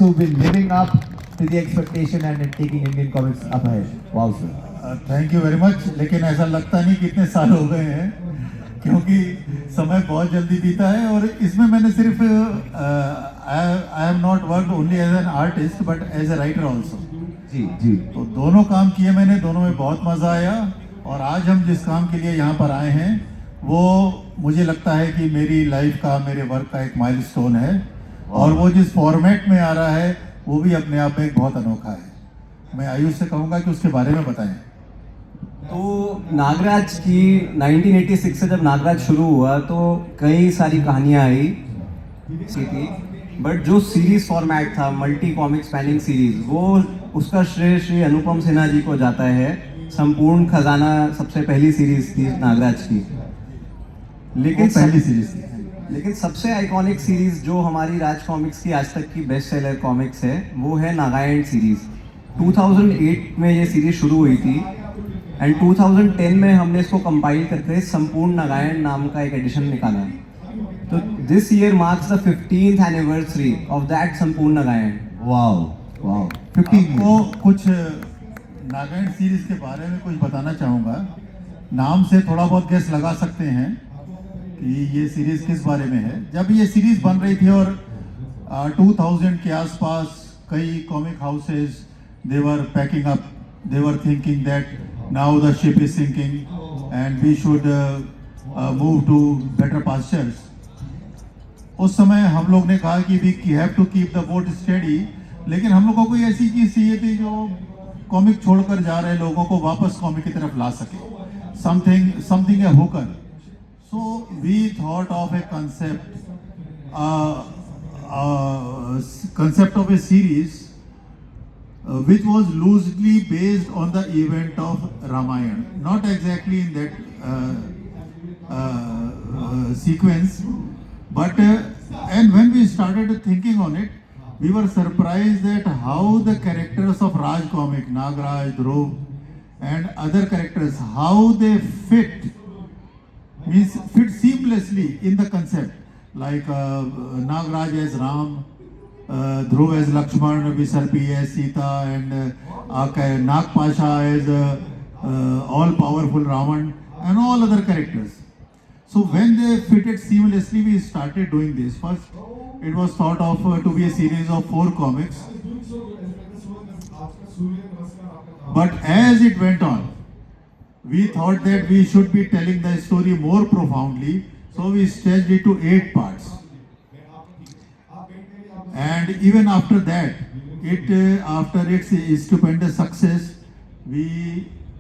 who've been living up to the expectation and taking Indian comics up ahead. Wow, sir. Thank you very much. लेकिन ऐसा लगता नहीं कितने साल हो गए हैं, क्योंकि समय बहुत जल्दी बीता है। और इसमें मैंने सिर्फ I have not worked only as an artist but as a writer also. जी जी। तो दोनों काम किए मैंने, दोनों में बहुत मज़ा आया। और आज हम जिस काम के लिए यहाँ पर आए हैं वो मुझे लगता है कि मेरी लाइफ का, मेरे वर्क का एक माइलस्टोन है। और वो जिस फॉर्मेट में आ रहा है वो भी अपने आप में एक बहुत अनोखा है। मैं आयुष से कहूँगा कि उसके बारे में बताएं। तो नागराज की 1986 से जब नागराज शुरू हुआ तो कई सारी कहानियाँ आई थी, बट जो सीरीज फॉर्मेट था, मल्टी कॉमिक स्पैनिंग सीरीज, वो उसका श्रेय श्री अनुपम सिन्हा जी को जाता है। संपूर्ण खजाना सबसे पहली सीरीज थी नागराज की, लेकिन पहली सीरीज थी। लेकिन सबसे आइकॉनिक सीरीज जो हमारी राज कॉमिक्स की आज तक की बेस्ट सेलर कॉमिक्स है वो है नागायण सीरीज। 2008 में ये सीरीज शुरू हुई थी एंड 2010 में हमने इसको कंपाइल करके संपूर्ण नागायण नाम का एक एडिशन निकाला। तो this year marks the 15th anniversary of that संपूर्ण नागायण। Wow wow. 15 को कुछ नागायण सीरीज के बारे में कुछ बताना चाहूँगा। नाम से थोड़ा बहुत गेस लगा सकते हैं कि ये सीरीज किस बारे में है। जब ये सीरीज बन रही थी और 2000 के आसपास कई comic houses they were packing up, they were thinking that now the ship is sinking and we should move to better pastures. उस समय हम लोग ने कहा कि we have to keep the boat steady. लेकिन हम लोग को कोई ऐसी चीज़ चाहिए थी जो कॉमिक छोड़कर जा रहे लोगों को वापस कॉमिक की तरफ ला सके, something A Hooker. So we thought of a concept of a series which was loosely based on the event of Ramayana, not exactly in that sequence, but and when we started thinking on it, we were surprised at how the characters of Raj comic, Nagraj, Dhruv, and other characters, how they fit seamlessly in the concept, like Nagraj as Ram, Dhruv as Lakshman, Visarpi as Sita, and Nagpasha as all-powerful Ravan, and all other characters. So when they fitted seamlessly, we started doing this. First, it was thought of to be a series of 4 comics, but as it went on, we thought that we should be telling the story more profoundly, so we stretched it to 8 parts. And even after that, after its stupendous success, we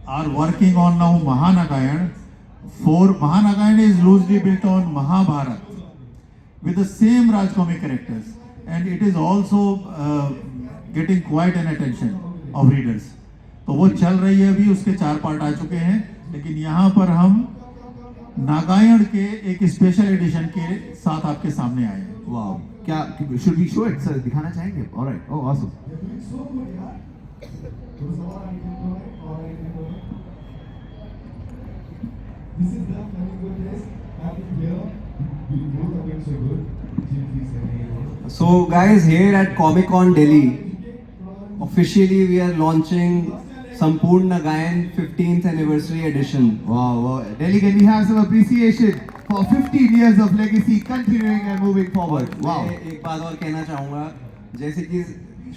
are working on now Mahanagayan. Mahanagayan is loosely built on Mahabharata with the same Raj comic characters, and it is also getting quite an attention of readers. तो वो चल रही है अभी, उसके 4 part आ चुके हैं। लेकिन यहाँ पर हम नागायण के एक स्पेशल एडिशन के साथ आपके सामने आए हैं। वाओ। क्या should we show it, sir? दिखाना चाहेंगे? All right. Oh, awesome. So guys, here at Comic Con Delhi, officially we are launching Sampoorna Nagayan 15th anniversary edition. Wow, wow. Delhi, can we have some appreciation for 15 years of legacy continuing and moving forward? Wow. मैं एक बात और कहना चाहूँगा, जैसे कि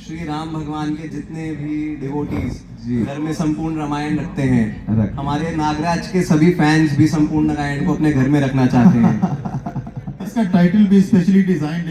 श्री राम भगवान के जितने भी डिवोटीज घर में संपूर्ण रामायण रखते हैं, हमारे नागराज के सभी फैंस भी संपूर्ण नारायण को अपने घर में रखना चाहते हैं। इसका टाइटल भी स्पेशली डिजाइन